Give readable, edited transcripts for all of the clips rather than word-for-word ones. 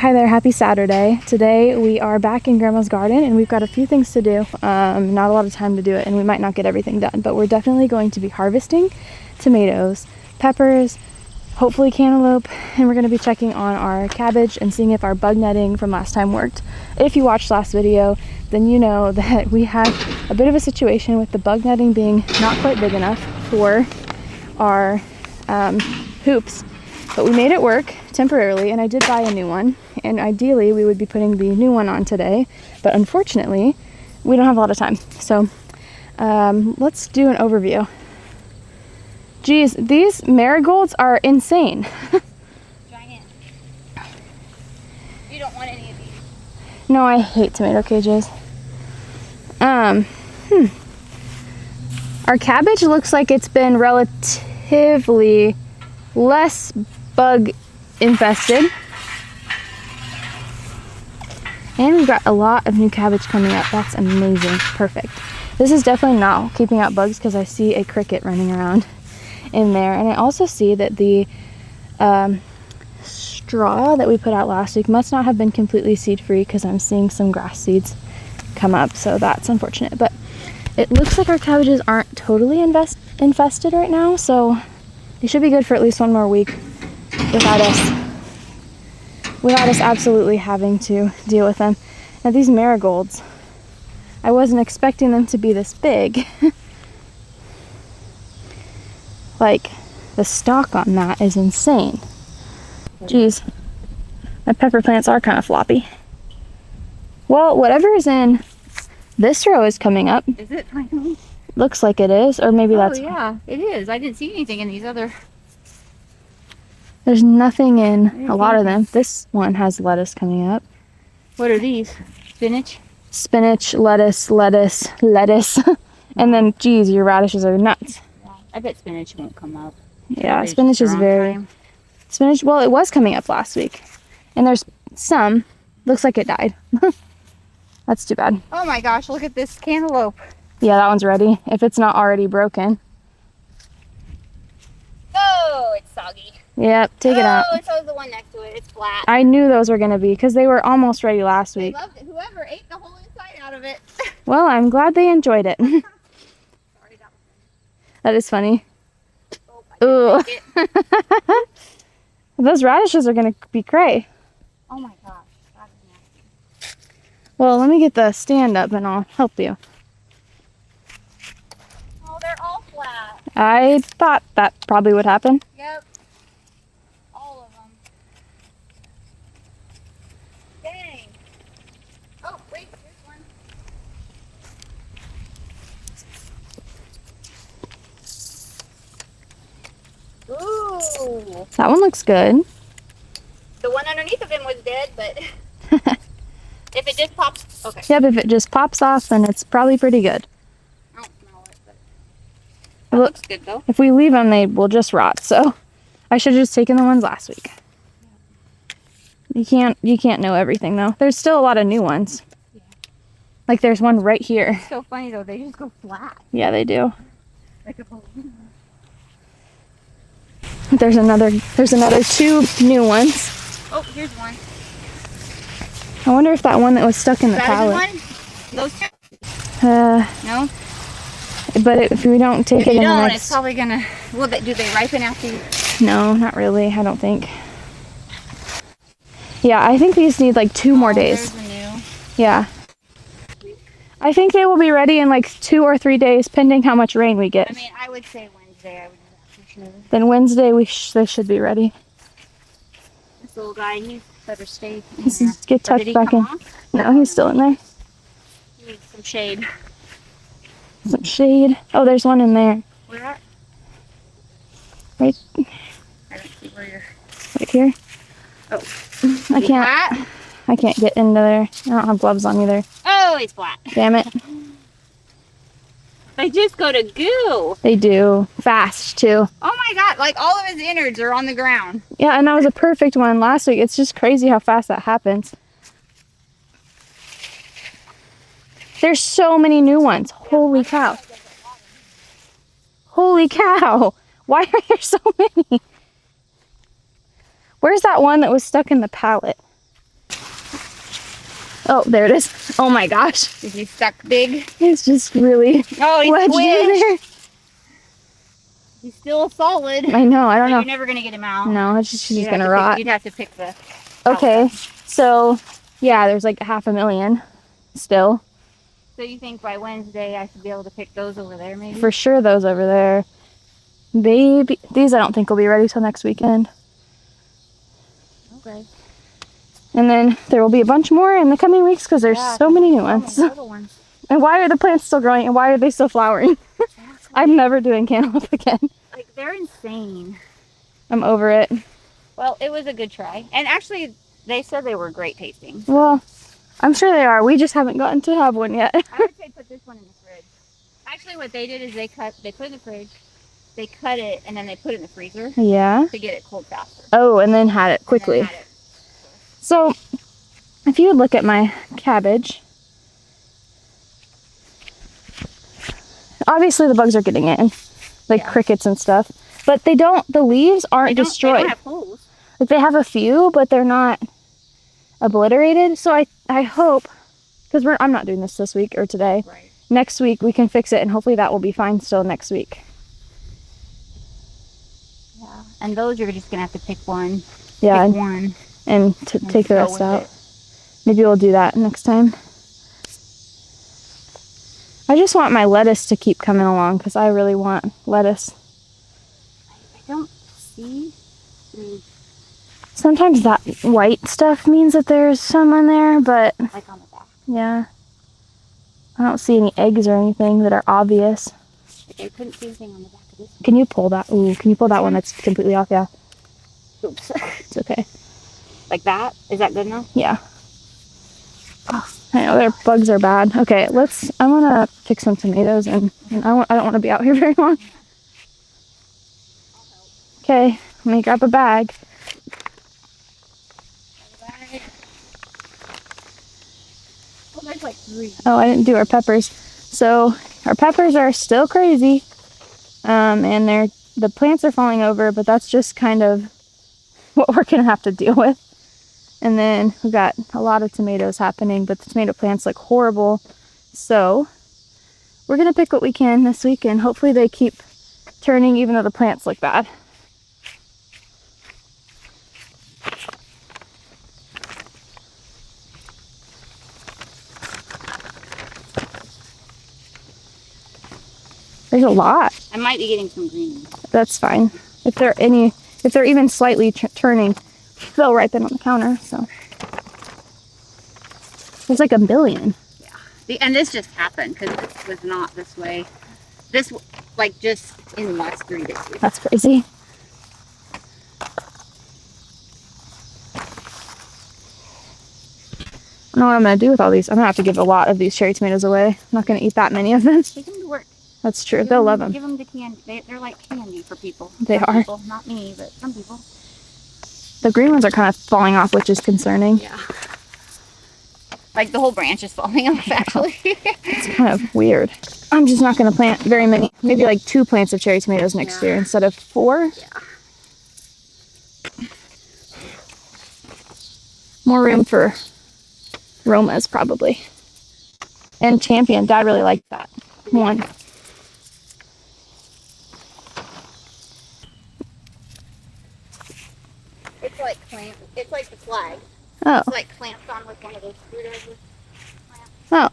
Hi there, happy Saturday. Today we are back in Grandma's garden and we've got a few things to do. Not a lot of time to do it and we might not get everything done, but we're definitely going to be harvesting tomatoes, peppers, hopefully cantaloupe, and we're going to be checking on our cabbage and seeing if our bug netting from last time worked. If you watched last video, then you know that we had a bit of a situation with the bug netting being not quite big enough for our hoops. But we made it work temporarily, and I did buy a new one, and ideally we would be putting the new one on today, but unfortunately we don't have a lot of time. So let's do an overview. Geez, these marigolds are insane. Giant. You don't want any of these. No, I hate tomato cages. Our cabbage looks like it's been relatively less bug infested, and we've got a lot of new cabbage coming up. That's amazing. Perfect. This is definitely not keeping out bugs because I see a cricket running around in there, and I also see that the straw that we put out last week must not have been completely seed free because I'm seeing some grass seeds come up, so that's unfortunate. But it looks like our cabbages aren't totally infested right now, so they should be good for at least one more week without us absolutely having to deal with them. Now these marigolds, I wasn't expecting them to be this big. Like, the stalk on that is insane. Geez, my pepper plants are kind of floppy. Well, whatever is in this row is coming up. Is it finally? Looks like it is, or maybe that's... Oh yeah, it is. I didn't see anything in these other... There's nothing in a lot of them. This one has lettuce coming up. What are these? Spinach? Spinach, lettuce. And then, geez, your radishes are nuts. Yeah, I bet spinach won't come up. Yeah, spinach is very... Time. Spinach, well, it was coming up last week. And there's some. Looks like it died. That's too bad. Oh my gosh, look at this cantaloupe. Yeah, that one's ready. If it's not already broken. Oh, it's soggy. Yep, take it out. Oh, and so is the one next to it. It's flat. I knew those were going to be because they were almost ready last They week. loved it. Whoever ate the whole inside out of it. Well, I'm glad they enjoyed it. Sorry, That is funny. oh, I Ooh. didn't make it. Those radishes are going to be cray. Oh my gosh, that is nasty. Well, let me get the stand up and I'll help you. Oh, they're all flat. I thought that probably would happen. Yep. All of them. Dang. Oh, wait, here's one. Ooh. That one looks good. The one underneath of him was dead, but if it just pops, okay. Yep, if it just pops off, then it's probably pretty good. I don't smell it, but that Well, looks good though. if we leave them, they will just rot. So I should have just taken the ones last week. You can't know everything though. There's still a lot of new ones. Yeah. Like there's one right here. It's so funny though, they just go flat. Yeah, they do. Like a balloon. There's another two new ones. Oh, here's one. I wonder if that one that was stuck in the That pallet. is one? Those two? No? But if we don't take If it you in the don't, next... it's probably gonna, do they ripen after you? No, not really. I don't think. Yeah, I think these need like 2 more days. There's a new. Yeah. I think they will be ready in like 2 or 3 days, pending how much rain we get. I mean, I would say Wednesday, I would do that for sure. Then Wednesday they should be ready. This little guy, he better stay in Let's there. just get Or tucked did he back come in. off? No, he's still in there. He needs some shade. Some shade. Oh, there's one in there. Where at? Right, I don't see where you're. right here. Oh. I can't. Flat? I can't get into there. I don't have gloves on either. Oh, he's flat. Damn it. They just go to goo. They do. Fast, too. Oh my god, like all of his innards are on the ground. Yeah, and that was a perfect one last week. It's just crazy how fast that happens. There's so many new ones. Holy cow. Holy cow. Why are there so many? Where's that one that was stuck in the pallet? Oh, there it is. Oh my gosh. Is he stuck big? It's just really Oh, he's wedged in there. He's still solid. I know. I don't know. You're never gonna get him out. No, it's just, she's just gonna rot. You'd have to pick the. Okay, so yeah, there's like 500,000 still. So you think by Wednesday I should be able to pick those over there, maybe? For sure, those over there. Maybe these I don't think will be ready till next weekend. Okay. And then there will be a bunch more in the coming weeks because there's so many new ones. And why are the plants still growing and why are they still flowering? I'm never doing cantaloupe again. Like, they're insane. I'm over it. Well, it was a good try. And actually, they said they were great tasting. Well, I'm sure they are. We just haven't gotten to have one yet. I would say put this one in the fridge. Actually, what they did is they put it in the fridge, they cut it, and then they put it in the freezer. Yeah. To get it cold faster. Oh, and then had it quickly. So, if you would look at my cabbage, obviously the bugs are getting in, like crickets and stuff, but the leaves aren't destroyed. They don't have holes. Like they have a few, but they're not obliterated. So I hope, because I'm not doing this week or today. Right. Next week we can fix it, and hopefully that will be fine still next week. Yeah, and those you're just gonna have to pick one. Yeah, pick one. And take the rest out. Maybe we'll do that next time. I just want my lettuce to keep coming along because I really want lettuce. I don't see. Sometimes that white stuff means that there's some in there, but like on the back. Yeah. I don't see any eggs or anything that are obvious. I couldn't see anything on the back of this one. Can you pull that? Ooh, can you pull that one that's completely off? Yeah. Oops. It's okay. Like that? Is that good enough? Yeah. Oh, I know their bugs are bad. Okay, I want to pick some tomatoes and I don't want to be out here very long. Okay, let me grab a bag. Oh, there's like 3. Oh, I didn't do our peppers. So our peppers are still crazy. And the plants are falling over, but that's just kind of what we're gonna have to deal with. And then we've got a lot of tomatoes happening, but the tomato plants look horrible. So we're gonna pick what we can this week, and hopefully they keep turning even though the plants look bad. There's a lot. I might be getting some green. That's fine. If they're even slightly turning, they'll ripen on the counter. So there's like a billion. Yeah. And this just happened because this was not this way. This like just in the last 3 days. That's crazy. I don't know what I'm gonna do with all these. I'm gonna have to give a lot of these cherry tomatoes away. I'm not gonna eat that many of them. Take them to work. That's true. They'll love them. Give them to candy. They're like candy for people. They some are. People, not me, but some people. The green ones are kind of falling off, which is concerning. Yeah. Like the whole branch is falling off, actually. It's kind of weird. I'm just not gonna plant very many. Maybe like 2 plants of cherry tomatoes next year instead of 4. Yeah. More room for Romas probably. And Champion. Dad really liked that one. It's like it's like the flag. Oh. It's like clamped on with one of those screwdrivers. Oh.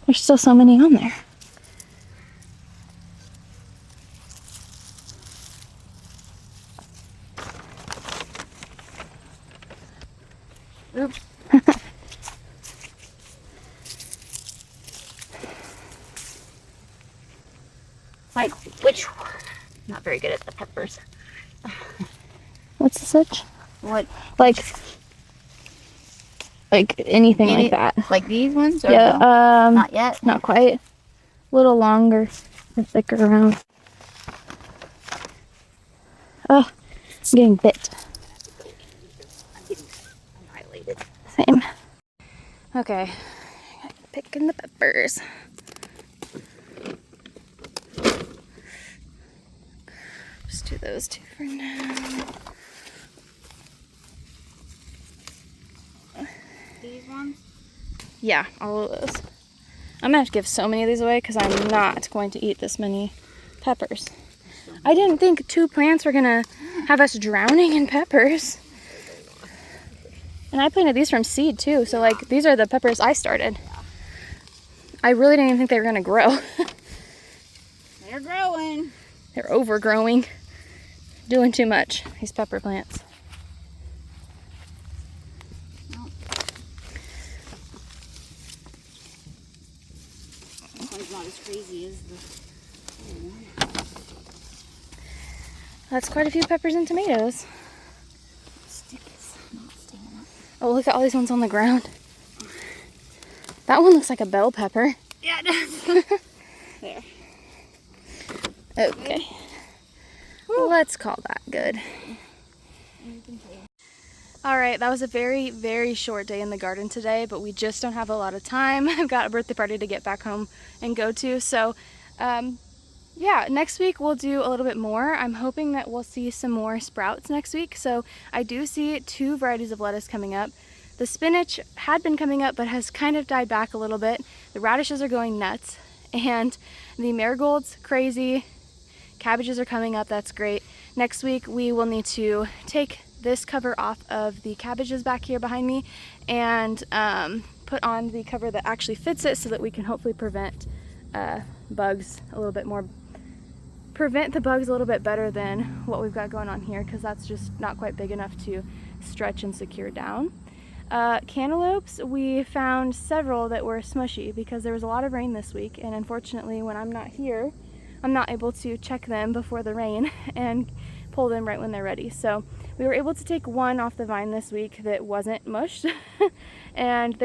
There's still so many on there. Oops. Like, which? Not very good at the peppers. What's the switch? What? Like anything like that. Like these ones? Or Yeah. no? Not yet. Not quite. A little longer, or thicker around. Oh, I'm getting bit. I'm getting annihilated. Same. Okay. picking the peppers. Just do those two for now. These ones? Yeah, all of those. I'm gonna have to give so many of these away because I'm not going to eat this many peppers. I didn't think 2 plants were gonna have us drowning in peppers. And I planted these from seed too, so like these are the peppers I started. I really didn't even think they were gonna grow. They're growing. They're overgrowing. Doing too much, these pepper plants. This one's not as crazy as the other one. That's quite a few peppers and tomatoes. Stick is not staying up. Oh, look at all these ones on the ground. That one looks like a bell pepper. Yeah, it does. There. Okay. Well, let's call that good. All right, that was a very, very short day in the garden today, but we just don't have a lot of time. I've got a birthday party to get back home and go to. So, yeah, next week we'll do a little bit more. I'm hoping that we'll see some more sprouts next week. So I do see 2 varieties of lettuce coming up. The spinach had been coming up, but has kind of died back a little bit. The radishes are going nuts, and the marigolds, crazy. Cabbages are coming up, that's great. Next week we will need to take this cover off of the cabbages back here behind me and put on the cover that actually fits it so that we can hopefully prevent bugs a little bit more. Prevent the bugs a little bit better than what we've got going on here, because that's just not quite big enough to stretch and secure down. Cantaloupes, we found several that were smushy because there was a lot of rain this week, and unfortunately when I'm not here, I'm not able to check them before the rain and pull them right when they're ready. So we were able to take one off the vine this week that wasn't mushed. But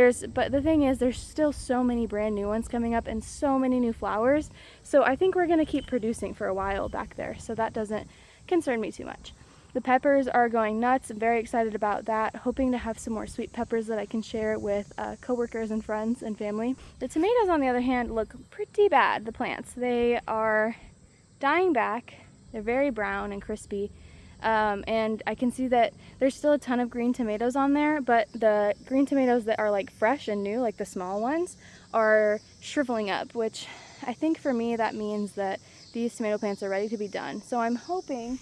the thing is, there's still so many brand new ones coming up and so many new flowers. So I think we're gonna keep producing for a while back there. So that doesn't concern me too much. The peppers are going nuts. I'm very excited about that. Hoping to have some more sweet peppers that I can share with coworkers and friends and family. The tomatoes, on the other hand, look pretty bad, the plants. They are dying back. They're very brown and crispy. And I can see that there's still a ton of green tomatoes on there, but the green tomatoes that are like fresh and new, like the small ones, are shriveling up, which I think for me that means that these tomato plants are ready to be done. So I'm hoping,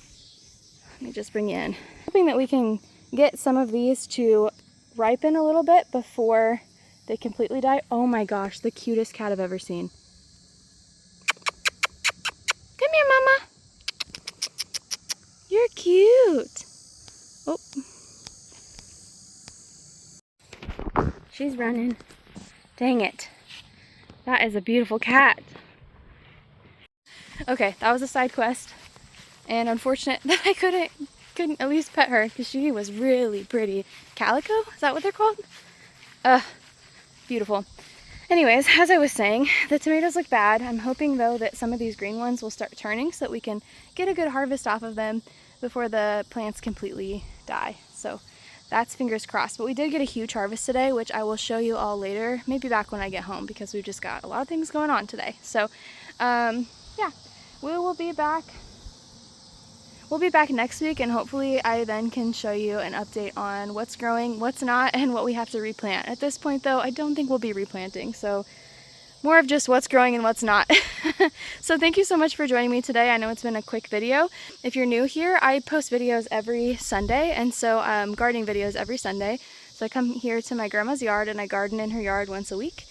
let me just bring you in, hoping that we can get some of these to ripen a little bit before they completely die. Oh my gosh, the cutest cat I've ever seen. Come here, mama. You're cute. Oh. She's running. Dang it. That is a beautiful cat. Okay, that was a side quest. And unfortunate that I couldn't at least pet her because she was really pretty. Calico? Is that what they're called? Beautiful. Anyways, as I was saying, the tomatoes look bad. I'm hoping though that some of these green ones will start turning so that we can get a good harvest off of them before the plants completely die. So that's fingers crossed. But we did get a huge harvest today, which I will show you all later, maybe back when I get home, because we've just got a lot of things going on today. So yeah, we will be back. We'll be back next week, and hopefully I then can show you an update on what's growing, what's not, and what we have to replant. At this point though, I don't think we'll be replanting, so more of just what's growing and what's not. So thank you so much for joining me today. I know it's been a quick video. If you're new here, I post videos every Sunday, and so gardening videos every Sunday. So I come here to my grandma's yard and I garden in her yard once a week.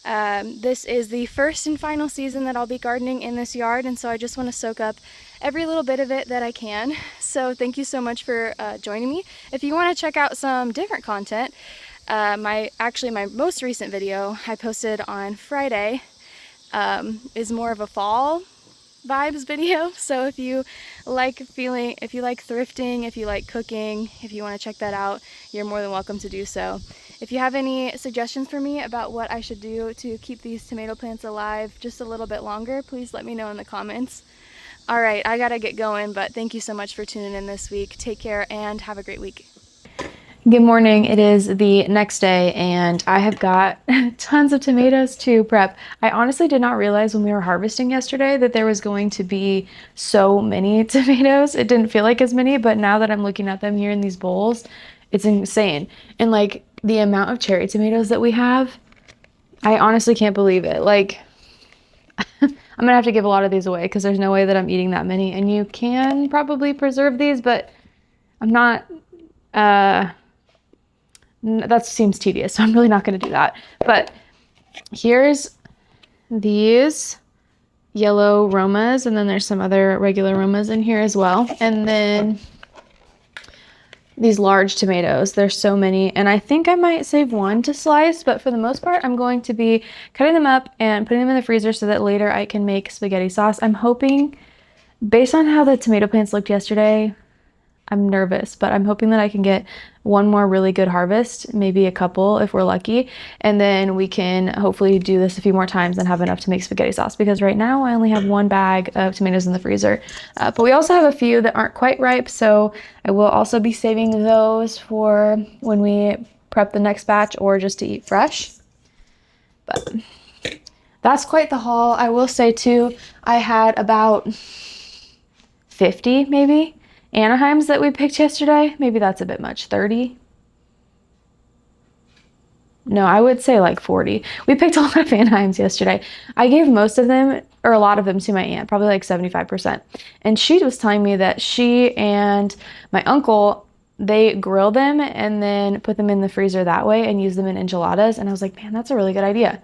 This is the first and final season that I'll be gardening in this yard, and so I just want to soak up every little bit of it that I can. So thank you so much for joining me. If you want to check out some different content, my most recent video I posted on Friday is more of a fall vibes video. So if you like thrifting, if you like cooking, if you want to check that out, you're more than welcome to do so. If you have any suggestions for me about what I should do to keep these tomato plants alive just a little bit longer, please let me know in the comments. All right, I gotta get going, but thank you so much for tuning in this week. Take care and have a great week. Good morning. It is the next day and I have got tons of tomatoes to prep. I honestly did not realize when we were harvesting yesterday that there was going to be so many tomatoes. It didn't feel like as many, but now that I'm looking at them here in these bowls, it's insane. And like the amount of cherry tomatoes that we have, I honestly can't believe it. Like I'm gonna have to give a lot of these away because there's no way that I'm eating that many. And you can probably preserve these, but I'm not, uh, that seems tedious, so I'm really not going to do that. But here's these yellow Romas, and then there's some other regular Romas in here as well. And then these large tomatoes, there's so many, and I think I might save one to slice, but for the most part, I'm going to be cutting them up and putting them in the freezer so that later I can make spaghetti sauce. I'm hoping, based on how the tomato plants looked yesterday, I'm nervous, but I'm hoping that I can get one more really good harvest, maybe a couple if we're lucky, and then we can hopefully do this a few more times and have enough to make spaghetti sauce, because right now I only have one bag of tomatoes in the freezer. But we also have a few that aren't quite ripe, so I will also be saving those for when we prep the next batch or just to eat fresh. But that's quite the haul. I will say too, I had about 50 maybe Anaheims that we picked yesterday. Maybe that's a bit much. 30? No, I would say like 40. We picked a lot of Anaheims yesterday. I gave most of them, or a lot of them, to my aunt, probably like 75%. And she was telling me that she and my uncle, they grill them and then put them in the freezer that way and use them in enchiladas. And I was like, man, that's a really good idea.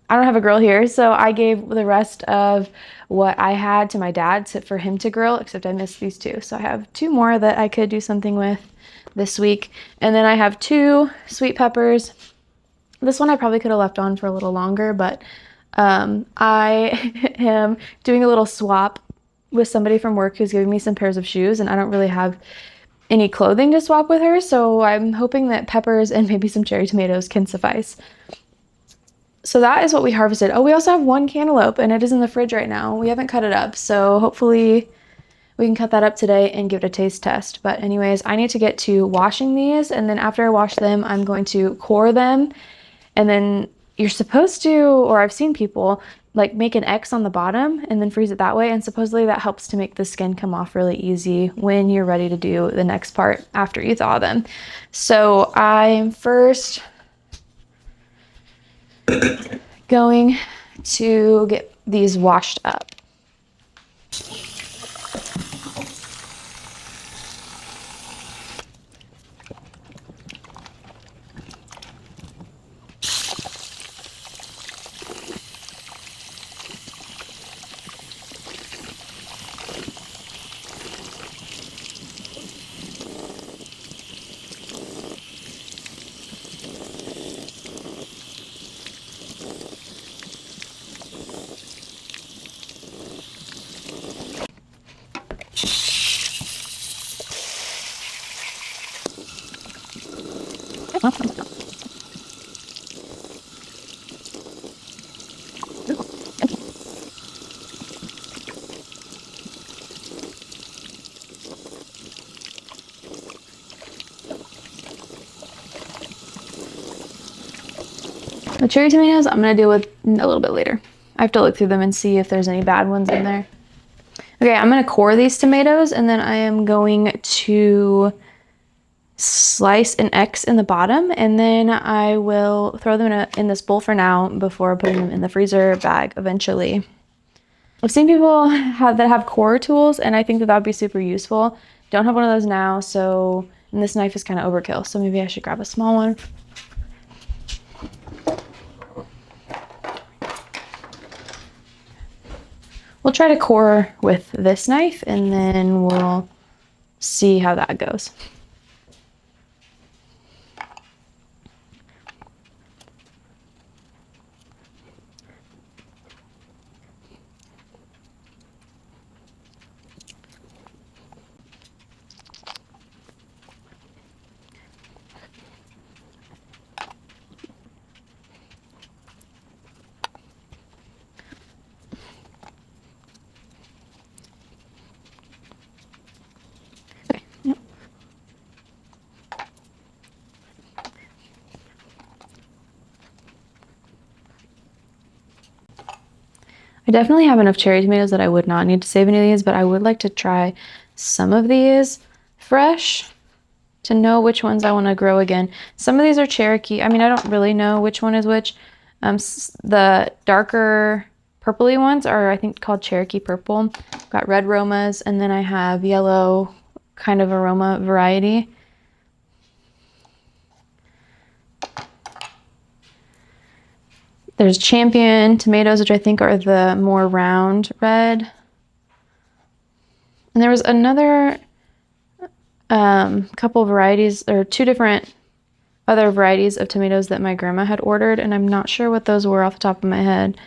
I don't have a grill here, so I gave the rest of what I had to my dad for him to grill, except I missed these two. So I have two more that I could do something with this week. And then I have 2 sweet peppers. This one I probably could have left on for a little longer, but I am doing a little swap with somebody from work who's giving me some pairs of shoes, and I don't really have any clothing to swap with her, so I'm hoping that peppers and maybe some cherry tomatoes can suffice. So that is what we harvested. Oh, we also have 1 cantaloupe, and it is in the fridge right now. We haven't cut it up, so hopefully we can cut that up today and give it a taste test. But anyways, I need to get to washing these, and then after I wash them, I'm going to core them. And then you're supposed to, or I've seen people like make an X on the bottom and then freeze it that way, and supposedly that helps to make the skin come off really easy when you're ready to do the next part after you thaw them. So I'm first going to get these washed up. The cherry tomatoes I'm gonna deal with a little bit later. I have to look through them and see if there's any bad ones in there. Okay, I'm gonna core these tomatoes, and then I am going to slice an X in the bottom, and then I will throw them in this bowl for now before putting them in the freezer bag eventually. I've seen people that have core tools, and I think that would be super useful. Don't have one of those now, so, and this knife is kind of overkill, so maybe I should grab a small one. We'll try to core with this knife, and then we'll see how that goes. I definitely have enough cherry tomatoes that I would not need to save any of these, but I would like to try some of these fresh to know which ones I want to grow again. Some of these are Cherokee. I mean, I don't really know which one is which. The darker purpley ones are, I think, called Cherokee Purple. Got red aromas, and then I have yellow kind of aroma variety. There's Champion tomatoes, which I think are the more round red. And there was another couple varieties, or two different other varieties of tomatoes that my grandma had ordered, and I'm not sure what those were off the top of my head,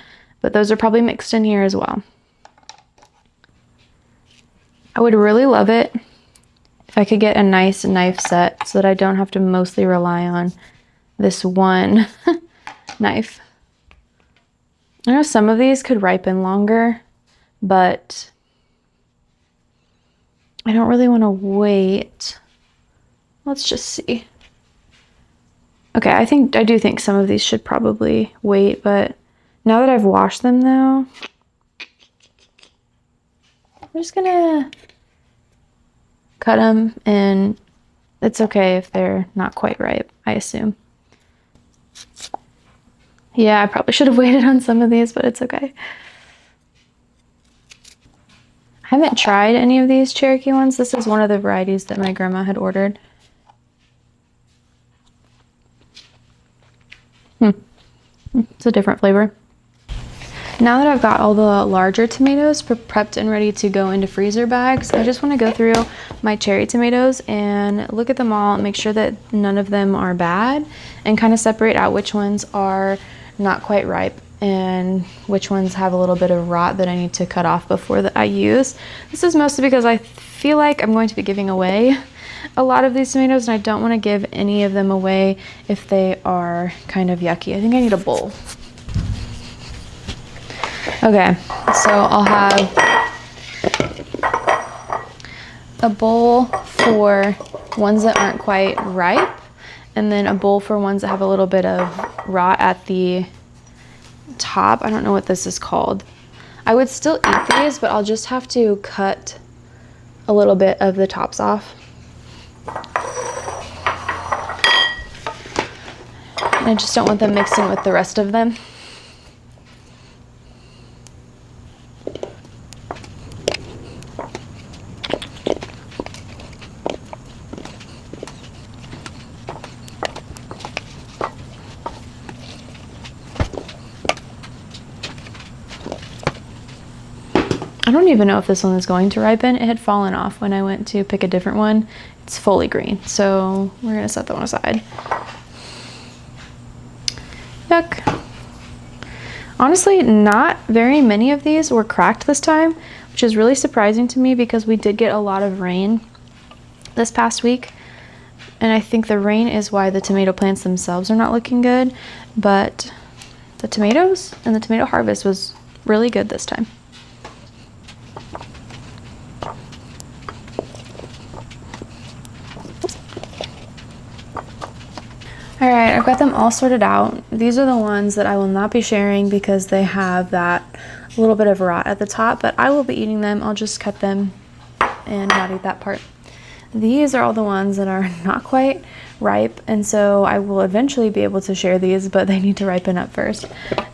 but those are probably mixed in here as well. I would really love it if I could get a nice knife set so that I don't have to mostly rely on this one knife. I know some of these could ripen longer, but I don't really want to wait. Let's just see. Okay, I do think some of these should probably wait, but now that I've washed them though, I'm just gonna cut them, and it's okay if they're not quite ripe, I assume. Yeah, I probably should have waited on some of these, but it's okay. I haven't tried any of these Cherokee ones. This is one of the varieties that my grandma had ordered. It's a different flavor. Now that I've got all the larger tomatoes prepped and ready to go into freezer bags, I just want to go through my cherry tomatoes and look at them all and make sure that none of them are bad, and kind of separate out which ones are not quite ripe and which ones have a little bit of rot that I need to cut off before I use. This is mostly because I feel like I'm going to be giving away a lot of these tomatoes, and I don't want to give any of them away if they are kind of yucky. I think I need a bowl. Okay, so I'll have a bowl for ones that aren't quite ripe, and then a bowl for ones that have a little bit of rot at the top. I don't know what this is called. I would still eat these, but I'll just have to cut a little bit of the tops off. And I just don't want them mixed in with the rest of them. I don't even know if this one is going to ripen. It had fallen off when I went to pick a different one. It's fully green, so we're gonna set that one aside. Yuck. Honestly, not very many of these were cracked this time, which is really surprising to me because we did get a lot of rain this past week. And I think the rain is why the tomato plants themselves are not looking good, but the tomatoes and the tomato harvest was really good this time. All right, I've got them all sorted out. These are the ones that I will not be sharing because they have that little bit of rot at the top, but I will be eating them. I'll just cut them and not eat that part. These are all the ones that are not quite ripe, and so I will eventually be able to share these, but they need to ripen up first.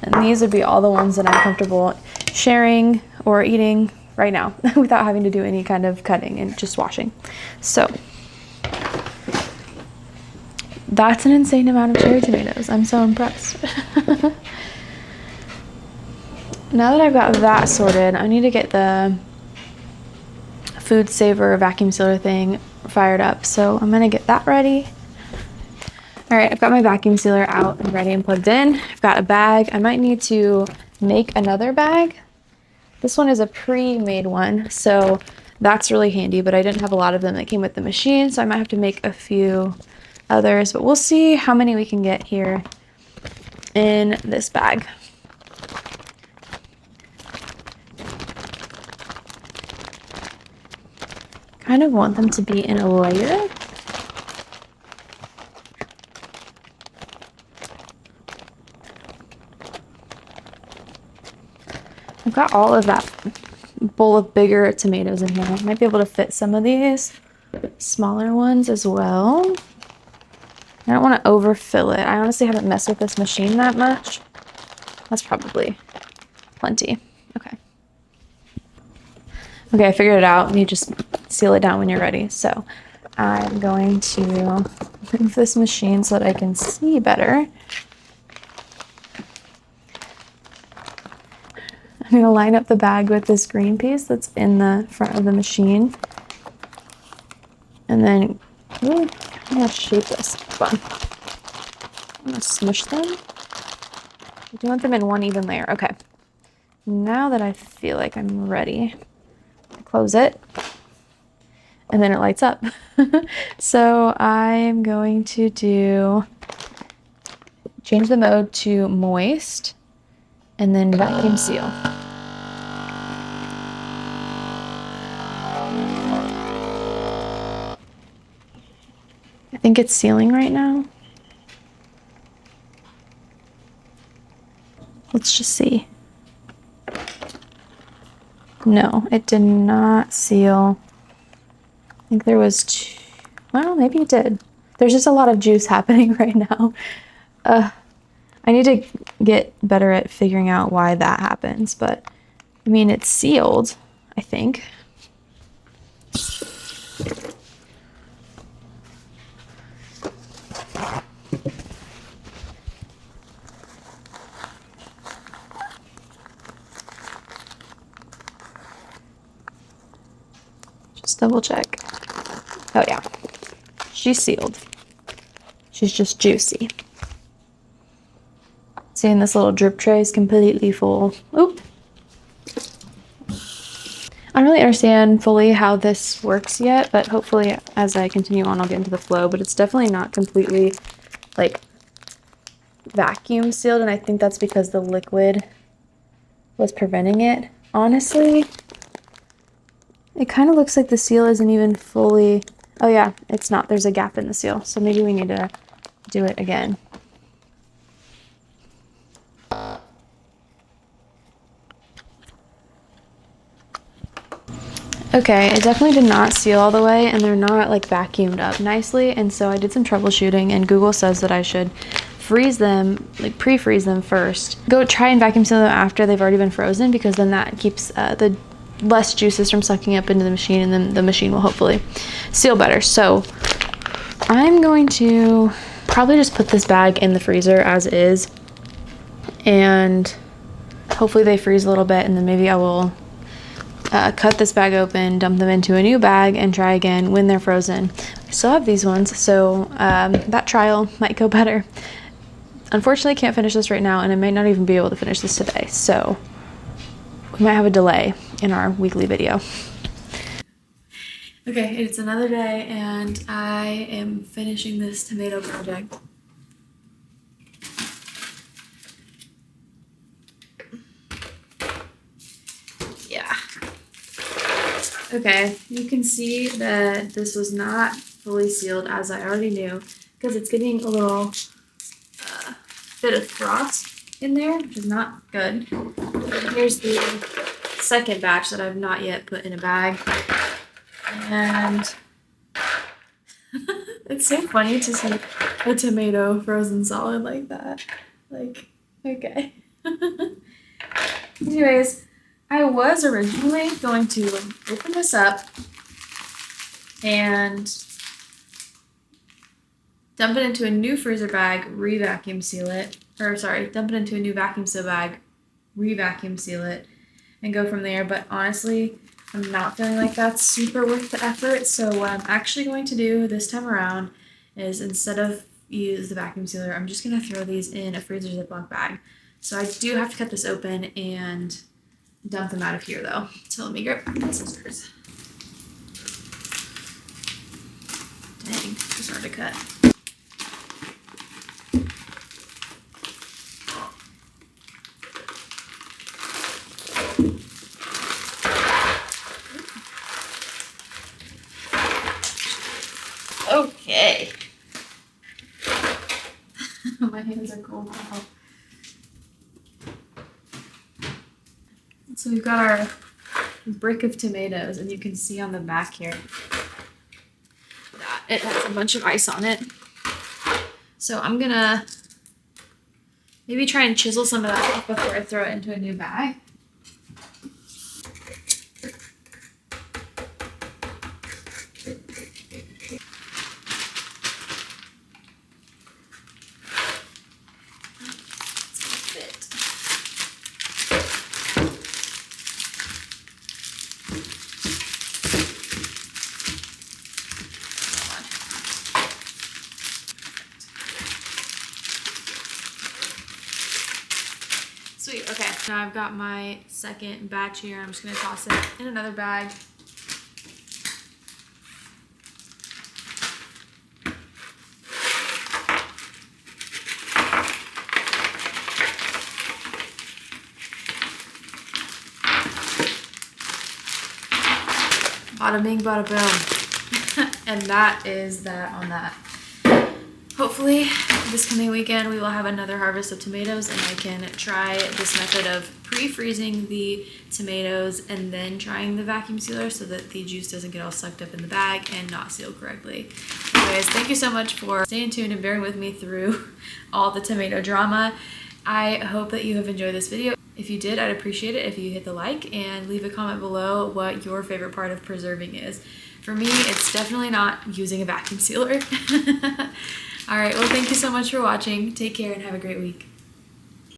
And these would be all the ones that I'm comfortable sharing or eating right now without having to do any kind of cutting and just washing. So that's an insane amount of cherry tomatoes. I'm so impressed. Now that I've got that sorted, I need to get the food saver vacuum sealer thing fired up. So I'm gonna get that ready. All right, I've got my vacuum sealer out and ready and plugged in. I've got a bag. I might need to make another bag. This one is a pre-made one, so that's really handy, but I didn't have a lot of them that came with the machine, so I might have to make a few others, but we'll see how many we can get here in this bag. Kind of want them to be in a layer. I've got all of that bowl of bigger tomatoes in here. I might be able to fit some of these smaller ones as well. I don't want to overfill it. I honestly haven't messed with this machine that much. That's probably plenty. Okay. Okay, I figured it out. You just seal it down when you're ready. So I'm going to move this machine so that I can see better. I'm going to line up the bag with this green piece that's in the front of the machine. And then I'm going to shape this. Fun. I'm going to smush them. I do want them in one even layer. Okay. Now that I feel like I'm ready, I close it. And then it lights up. So I'm going to change the mode to moist and then vacuum seal. I think it's sealing right now. Let's just see. No, it did not seal. I think there was well, maybe it did. There's just a lot of juice happening right now. I need to get better at figuring out why that happens, but I mean, it's sealed, I think. Just double check. Oh yeah, she's sealed. She's just juicy. Seeing this little drip tray is completely full. Oop. I don't really understand fully how this works yet, but hopefully as I continue on, I'll get into the flow, but it's definitely not completely like vacuum sealed. And I think that's because the liquid was preventing it. Honestly, it kind of looks like the seal isn't even fully, oh yeah, it's not. There's a gap in the seal. So maybe we need to do it again. Okay, it definitely did not seal all the way, and they're not like vacuumed up nicely, and so I did some troubleshooting, and Google says that I should freeze them, like pre-freeze them first. Go try and vacuum seal them after they've already been frozen, because then that keeps the less juices from sucking up into the machine, and then the machine will hopefully seal better. So I'm going to probably just put this bag in the freezer as is, and hopefully they freeze a little bit, and then maybe I will cut this bag open, dump them into a new bag, and try again when they're frozen. I still have these ones, so that trial might go better. Unfortunately, I can't finish this right now, and I might not even be able to finish this today, so we might have a delay in our weekly video. Okay, it's another day, and I am finishing this tomato project. Yeah. Okay, you can see that this was not fully sealed, as I already knew, because it's getting a little bit of frost in there, which is not good. And here's the second batch that I've not yet put in a bag. And it's so funny to see a tomato frozen solid like that. Like, okay. Anyways, I was originally going to open this up and dump it into a new freezer bag, re-vacuum seal it, dump it into a new vacuum seal bag, re-vacuum seal it, and go from there. But honestly, I'm not feeling like that's super worth the effort. So what I'm actually going to do this time around is, instead of use the vacuum sealer, I'm just going to throw these in a freezer Ziploc bag. So I do have to cut this open and dump them out of here though. So let me grab my scissors. Dang, it's hard to cut. Okay. My hands are cold now. So we've got our brick of tomatoes, and you can see on the back here that it has a bunch of ice on it. So I'm gonna maybe try and chisel some of that off before I throw it into a new bag. Sweet, okay. Now I've got my second batch here. I'm just gonna toss it in another bag. Bada bing, bada boom. And that is that on that. Hopefully this coming weekend we will have another harvest of tomatoes, and I can try this method of pre-freezing the tomatoes and then trying the vacuum sealer so that the juice doesn't get all sucked up in the bag and not sealed correctly. Anyways, thank you so much for staying tuned and bearing with me through all the tomato drama. I hope that you have enjoyed this video. If you did, I'd appreciate it if you hit the like and leave a comment below what your favorite part of preserving is. For me, it's definitely not using a vacuum sealer. All right, well, thank you so much for watching. Take care and have a great week.